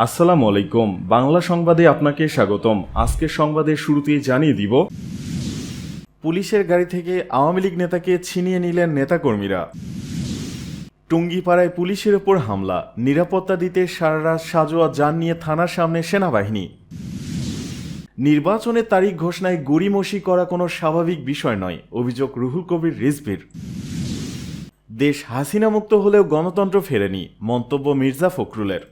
আসসালামু আলাইকুম। বাংলা সংবাদে আপনাকে স্বাগতম। আজকের সংবাদের শুরুতেই জানিয়ে দিব, পুলিশের গাড়ি থেকে আওয়ামী লীগ নেতাকে ছিনিয়ে নিলেন নেতাকর্মীরা। টুঙ্গিপাড়ায় পুলিশের ওপর হামলা, নিরাপত্তা দিতে সারা রাত সাজোয়া যান নিয়ে থানার সামনে সেনাবাহিনী। নির্বাচনের তারিখ ঘোষণায় গড়িমসি করা কোনো স্বাভাবিক বিষয় নয়, অভিযোগ রুহুল কবির রিজভীর। দেশ হাসিনা মুক্ত হলেও গণতন্ত্র ফেরেনি, মন্তব্য মির্জা ফখরুলের।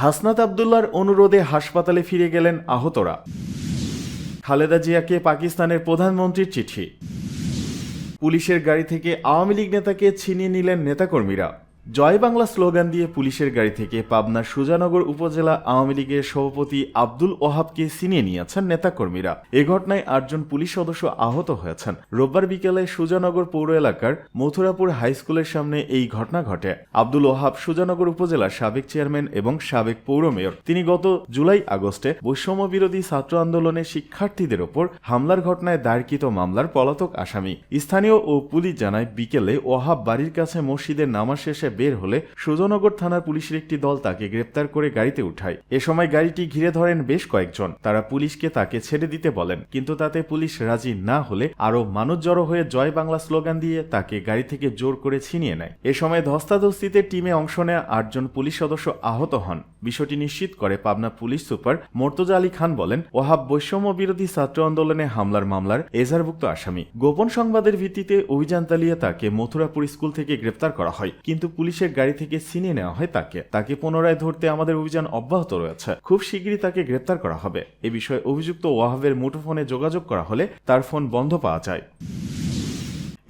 হাসনাত আবদুল্লাহর অনুরোধে হাসপাতালে ফিরে গেলেন আহতরা। খালেদা জিয়াকে পাকিস্তানের প্রধানমন্ত্রীর চিঠি। পুলিশের গাড়ি থেকে আওয়ামী লীগ নেতাকে ছিনিয়ে নিলেন নেতাকর্মীরা। জয় বাংলা স্লোগান দিয়ে পুলিশের গাড়ি থেকে পাবনার সুজানগর উপজেলা আওয়ামী লীগের সভাপতি আব্দুল ওহাবকে ছিনিয়ে নিয়েছেন নেতাকর্মীরা। এ ঘটনায় ৮ জন পুলিশ সদস্য আহত হয়েছেন। রোববার বিকেলে সুজানগর পৌর এলাকার মথুরাপুর হাই স্কুলের সামনে এই ঘটনা ঘটে। আব্দুল ওহাব সুজানগর উপজেলার সাবেক চেয়ারম্যান এবং সাবেক পৌর মেয়র। তিনি গত জুলাই আগস্টে বৈষম্য বিরোধী ছাত্র আন্দোলনে শিক্ষার্থীদের ওপর হামলার ঘটনায় দায়েরকৃত মামলার পলাতক আসামি। স্থানীয় ও পুলিশ জানায়, বিকেলে ওহাব বাড়ির কাছে মসজিদের নামাজ শেষে বের হলে সুজানগর থানার পুলিশের একটি দল তাকে গ্রেপ্তার করে গাড়িতে উঠায়। এ সময় গাড়িটি ঘিরে ধরেন বেশ কয়েকজন। তারা পুলিশকে তাকে ছেড়ে দিতে বলেন, কিন্তু তাতে পুলিশ রাজি না হলে আরও মানুষ জড়ো হয়ে জয় বাংলা স্লোগান দিয়ে তাকে গাড়ি থেকে জোর করে ছিনিয়ে নেয়। এ সময় ধস্তাধস্তিতে টিমে অংশ নেওয়া ৮ জন পুলিশ সদস্য আহত হন। বিষয়টি নিশ্চিত করে পাবনা পুলিশ সুপার মোর্তজা আলী খান বলেন, ওহাব বৈষম্য বিরোধী ছাত্র আন্দোলনে হামলার মামলার এজাহারভুক্ত আসামি। গোপন সংবাদের ভিত্তিতে অভিযান চালিয়ে তাকে মথুরাপুর স্কুল থেকে গ্রেপ্তার করা হয়, কিন্তু পুলিশের গাড়ি থেকে ছিনিয়ে নেওয়া হয় তাকে পুনরায় ধরতে আমাদের অভিযান অব্যাহত রয়েছে। খুব শীঘ্রই তাকে গ্রেপ্তার করা হবে। এ বিষয়ে অভিযুক্ত ওয়াহাবের মুঠোফোনে যোগাযোগ করা হলে তার ফোন বন্ধ পাওয়া যায়।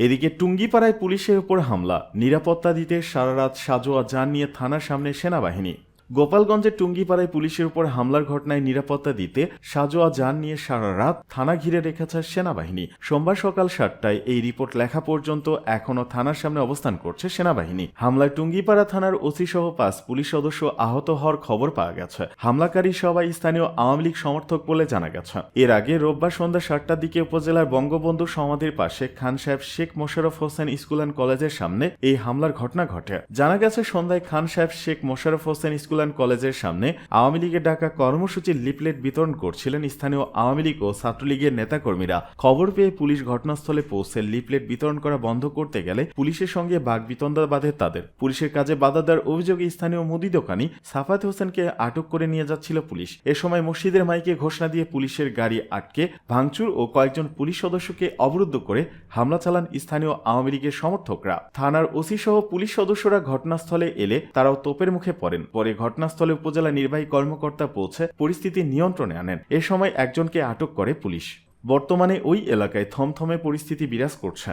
এদিকে টুঙ্গিপাড়ায় পুলিশের উপর হামলা, নিরাপত্তা দিতে সারা রাত সাজোয়া যান নিয়ে থানার সামনে সেনাবাহিনী। গোপালগঞ্জের টুঙ্গিপাড়ায় পুলিশের উপর হামলার ঘটনায় নিরাপত্তা দিতে সাজোয়া যান নিয়ে সারা রাত থানা ঘিরে রেখেছে সেনাবাহিনী। সোমবার সকাল 7টায় এই রিপোর্ট লেখা পর্যন্ত এখনও থানার সামনে অবস্থান করছে সেনাবাহিনী। হামলায় টুঙ্গিপাড়া থানার ওসি সহ 5 পুলিশ সদস্য আহত হওয়ার খবর পাওয়া গেছে। হামলাকারী সবাই স্থানীয় আওয়ামী লীগ সমর্থক বলে জানা গেছে। এর আগে রোববার সন্ধ্যা 7টার দিকে উপজেলার বঙ্গবন্ধু সমাধির পাশে খান সাহেব শেখ মোশাররফ হোসেন স্কুল অ্যান্ড কলেজের সামনে এই হামলার ঘটনা ঘটে। জানা গেছে, সন্ধ্যায় খান সাহেব শেখ মোশাররফ হোসেন স্কুল কলেজের সামনে আওয়ামী লীগের ডাকা কর্মসূচির লিফলেট বিতরণ করছিলেন স্থানীয় আওয়ামী লীগ ও ছাত্রলীগের নেতাকর্মীরা। খবর পেয়ে পুলিশ ঘটনাস্থলে পৌঁছে লিফলেট বিতরণ করা বন্ধ করতে গেলে পুলিশের সঙ্গে বাগবিতণ্ডা বাধে তাদের। পুলিশের কাজে বাধা দেওয়ার অভিযোগে স্থানীয় মুদি দোকানি সাফাত হোসেনকে আটক করে নিয়ে যাচ্ছিল পুলিশ। এ সময় মসজিদের মাইকে ঘোষণা দিয়ে পুলিশের গাড়ি আটকে ভাঙচুর ও কয়েকজন পুলিশ সদস্যকে অবরুদ্ধ করে হামলা চালান স্থানীয় আওয়ামী লীগের সমর্থকরা। থানার ওসি সহ পুলিশ সদস্যরা ঘটনাস্থলে এলে তারাও তোপের মুখে পড়েন। পরে ঘটনাস্থলে উপজেলা নির্বাহী কর্মকর্তা পৌঁছে পরিস্থিতি নিয়ন্ত্রণে আনেন। এ সময় একজনকে আটক করে পুলিশ। বর্তমানে ওই এলাকায় থমথমে পরিস্থিতি বিরাজ করছে।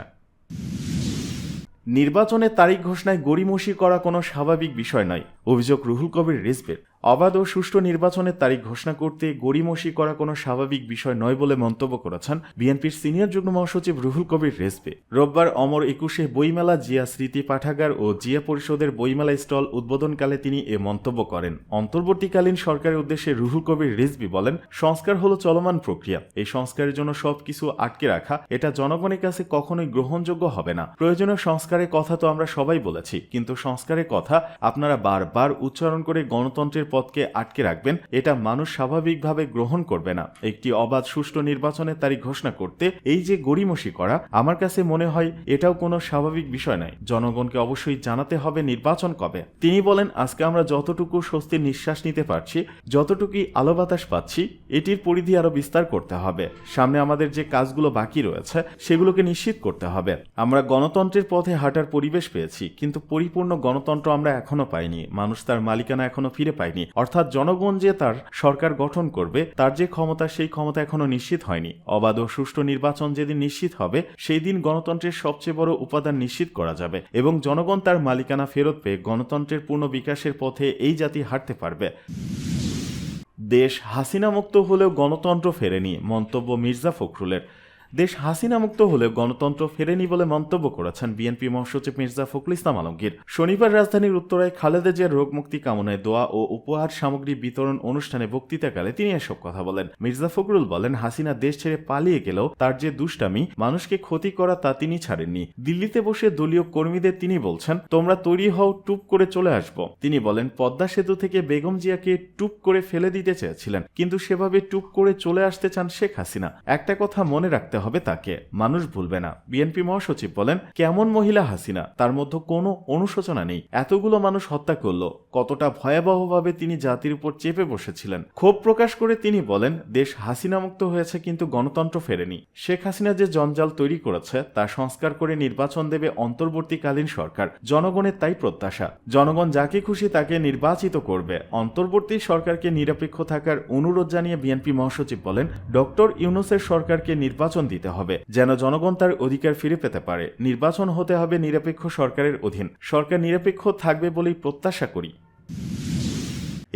নির্বাচনের তারিখ ঘোষণায় গড়িমসি করা কোনো স্বাভাবিক বিষয় নয়, অভিযোগ রুহুল কবির রিজভীর। অবাধ ও সুষ্ঠু নির্বাচনের তারিখ ঘোষণা করতে গড়িমসি করা কোনো স্বাভাবিক বিষয় নয় বলে মন্তব্য করেছেন বিএনপির সিনিয়র যুগ্ম মহাসচিব রুহুল কবির রিজভী। রোববার অমর 21 বইমেলা, জিয়া স্মৃতি পাঠাগার ও জিয়া পরিষদের বইমেলা স্টল উদ্বোধনকালে তিনি এ মন্তব্য করেন। অন্তর্বর্তীকালীন সরকারের উদ্দেশ্যে রুহুল কবির রিজভী বলেন, সংস্কার হলো চলমান প্রক্রিয়া। এই সংস্কারের জন্য সবকিছু আটকে রাখা এটা জনগণের কাছে কখনোই গ্রহণযোগ্য হবে না। প্রয়োজনীয় সংস্কারের কথা তো আমরা সবাই বলেছি, কিন্তু সংস্কারের কথা আপনারা বারবার উচ্চারণ করে গণতন্ত্রের পথকে আটকে রাখবেন, এটা মানুষ স্বাভাবিকভাবে গ্রহণ করবে না। একটি অবাধ সুষ্ঠু নির্বাচনের তারিখ ঘোষণা করতে এই যে গড়িমসি করা, আমার কাছে মনে হয় এটাও কোনো স্বাভাবিক বিষয় নয়। জনগণকে অবশ্যই জানাতে হবে নির্বাচন কবে। তিনি বলেন, আজকে আমরা যতটুকু স্বস্তির নিঃশ্বাস নিতে পারছি, যতটুকুই আলো বাতাস পাচ্ছি, এটির পরিধি আরো বিস্তার করতে হবে। সামনে আমাদের যে কাজগুলো বাকি রয়েছে সেগুলোকে নিশ্চিত করতে হবে। আমরা গণতন্ত্রের পথে হাঁটার পরিবেশ পেয়েছি, কিন্তু পরিপূর্ণ গণতন্ত্র আমরা এখনো পাইনি। মানুষ তার মালিকানা এখনো ফিরে পায়নি। অর্থাৎ জনগণ যে তার সরকার গঠন করবে, তার যে ক্ষমতা, সেই ক্ষমতা এখনো নিশ্চিত হয়নি। অবাধ ও সুষ্ঠু নির্বাচন যেদিন নিশ্চিত হবে, সেই দিন গণতন্ত্রের সবচেয়ে বড় উপাদান নিশ্চিত করা যাবে এবং জনগণ তার মালিকানা ফেরত পেয়ে গণতন্ত্রের পূর্ণ বিকাশের পথে এই জাতি হাঁটতে পারবে। দেশ হাসিনা মুক্ত হলেও গণতন্ত্র ফেরেনি, মন্তব্য মির্জা ফখরুলের। দেশ হাসিনা মুক্ত হলেও গণতন্ত্র ফেরেনি বলে মন্তব্য করেছেন বিএনপি মহাসচিব মির্জা ফখরুল ইসলাম আলমগীর। শনিবার রাজধানীর উত্তরায় খালেদা জিয়ার রোগ মুক্তি কামনায় দোয়া ও উপহার সামগ্রী বিতরণ অনুষ্ঠানে বক্তৃতাকালে তিনি এসব কথা বলেন। মির্জা ফখরুল বলেন, হাসিনা দেশ ছেড়ে পালিয়ে গেলেও তার যে দুষ্টামি, মানুষকে ক্ষতি করা, তা তিনি ছাড়েননি। দিল্লিতে বসে দলীয় কর্মীদের তিনি বলছেন, তোমরা তৈরি হও, টুপ করে চলে আসব। তিনি বলেন, পদ্মা সেতু থেকে বেগম জিয়াকে টুপ করে ফেলে দিতে চেয়েছিলেন, কিন্তু সেভাবে টুপ করে চলে আসতে চান শেখ হাসিনা। একটা কথা মনে রাখতে হবে, তাকে মানুষ ভুলবে না। বিএনপি মহাসচিব বলেন, কেমন মহিলা হাসিনা, তার মধ্যে কোনো অনুশোচনা নেই। এতগুলো মানুষ হত্যা করলো, কতটা ভয়াবহভাবে তিনি জাতির উপর চেপে বসেছিলেন। ক্ষোভ প্রকাশ করে তিনি বলেন, দেশ হাসিনা মুক্ত হয়েছে কিন্তু গণতন্ত্র ফেরেনি। শেখ হাসিনা যে জঞ্জাল তৈরি করেছে তা সংস্কার করে নির্বাচন দেবে অন্তর্বর্তীকালীন সরকার। জনগণের তাই প্রত্যাশা। জনগণ যাকে খুশি তাকে নির্বাচিত করবে। অন্তর্বর্তী সরকারকে নিরপেক্ষ থাকার অনুরোধ জানিয়ে বিএনপি মহাসচিব বলেন, ডক্টর ইউনূসের সরকারকে নির্বাচন দিতে হবে, যেন জনগণ তার অধিকার ফিরে পেতে পারে। নির্বাচন হতে হবে নিরপেক্ষ সরকারের অধীন। সরকার নিরপেক্ষ থাকবে বলেই প্রত্যাশা করি।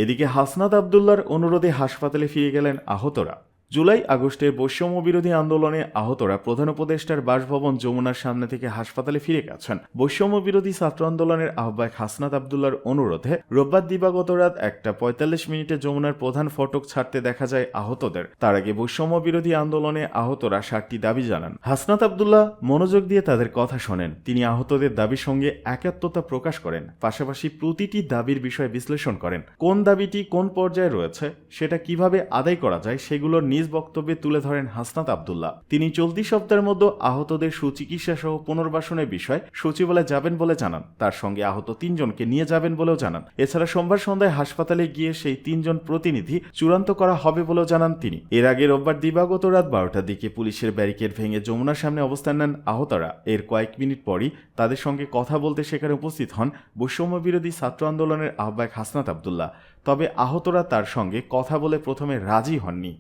এদিকে হাসনাত আবদুল্লাহর অনুরোধে হাসপাতালে ফিরে গেলেন আহতরা। জুলাই আগস্টের বৈষম্য বিরোধী আন্দোলনে আহতরা প্রধান উপদেষ্টার বাসভবন যমুনার সামনে থেকে হাসপাতালে ফিরে গেছেন। বৈষম্য বিরোধী ছাত্র আন্দোলনের আহ্বায়ক হাসনাত আবদুল্লাহর অনুরোধে রোববার দিবাগত রাত 1:45 যমুনার প্রধান ফটক ছাড়তে দেখা যায় আহতদের। তার আগে বৈষম্য বিরোধী আন্দোলনে আহতরা 7টি দাবি জানান। হাসনাত আবদুল্লাহ মনোযোগ দিয়ে তাদের কথা শোনেন। তিনি আহতদের দাবির সঙ্গে একাত্মতা প্রকাশ করেন, পাশাপাশি প্রতিটি দাবির বিষয়ে বিশ্লেষণ করেন। কোন দাবিটি কোন পর্যায়ে রয়েছে, সেটা কিভাবে আদায় করা যায়, সেগুলোর নিজ বক্তব্যে তুলে ধরেন হাসনাত আবদুল্লাহ। তিনি চলতি সপ্তাহের মধ্যে আহতদের সুচিকিৎসা সহ পুনর্বাসনের বিষয়ে সচিবালয়ে যাবেন বলে জানান। তার সঙ্গে আহত 3 জনকে নিয়ে যাবেন বলেও জানান। এছাড়া সোমবার সন্ধ্যায় হাসপাতালে গিয়ে সেই 3 জন প্রতিনিধি চূড়ান্ত করা হবে বলেও জানান তিনি। এর আগে রোববার দিবাগত রাত 12টার দিকে পুলিশের ব্যারিকেড ভেঙে যমুনার সামনে অবস্থান নেন আহতরা। এর কয়েক মিনিট পরই তাদের সঙ্গে কথা বলতে সেখানে উপস্থিত হন বৈষম্য বিরোধী ছাত্র আন্দোলনের আহ্বায়ক হাসনাত আবদুল্লাহ। তবে আহতরা তার সঙ্গে কথা বলে প্রথমে রাজি হননি।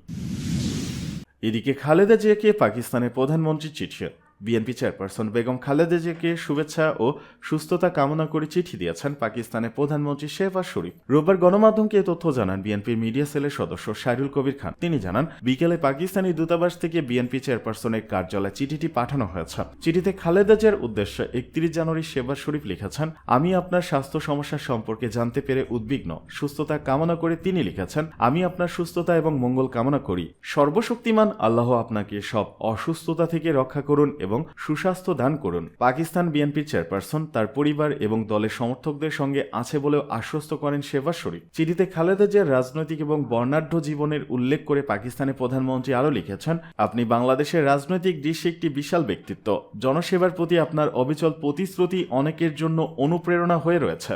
এদিকে খালেদা জিয়াকে পাকিস্তানের প্রধানমন্ত্রীর চিঠি। বিএনপি চেয়ারপারসন বেগম খালেদা জিয়াকে শুভেচ্ছা ও সুস্থতা কামনা করে চিঠি দিয়েছেন পাকিস্তানের প্রধানমন্ত্রী শেহবাজ শরীফ। রোববার গণমাধ্যমকে এ তথ্য জানান বিএনপির মিডিয়া সেলের সদস্য শাহরুল কবির খান। তিনি জানান, বিকেলে পাকিস্তানি দূতাবাস থেকে বিএনপি চেয়ারপারসনের কার্যালয়ে চিঠিটি পাঠানো হয়েছে। চিঠিতে খালেদা জিয়ার উদ্দেশ্যে 31 জানুয়ারি শেহবাজ শরীফ লিখেছেন, আমি আপনার স্বাস্থ্য সমস্যা সম্পর্কে জানতে পেরে উদ্বিগ্ন। সুস্থতা কামনা করে তিনি লিখেছেন, আমি আপনার সুস্থতা এবং মঙ্গল কামনা করি। সর্বশক্তিমান আল্লাহ আপনাকে সব অসুস্থতা থেকে রক্ষা করুন এবং সুস্বাস্থ্য দান করুন। পাকিস্তান বিএনপির চেয়ারপারসন তার পরিবার এবং দলের সমর্থকদের সঙ্গে আছে বলেও আশ্বস্ত করেন শেহবাজ শরীফ। চিঠিতে খালেদা জিয়ার রাজনৈতিক এবং বর্ণাঢ্য জীবনের উল্লেখ করে পাকিস্তানের প্রধানমন্ত্রী আরও লিখেছেন, আপনি বাংলাদেশের রাজনৈতিক দৃশ্যে একটি বিশাল ব্যক্তিত্ব। জনসেবার প্রতি আপনার অবিচল প্রতিশ্রুতি অনেকের জন্য অনুপ্রেরণা হয়ে রয়েছে।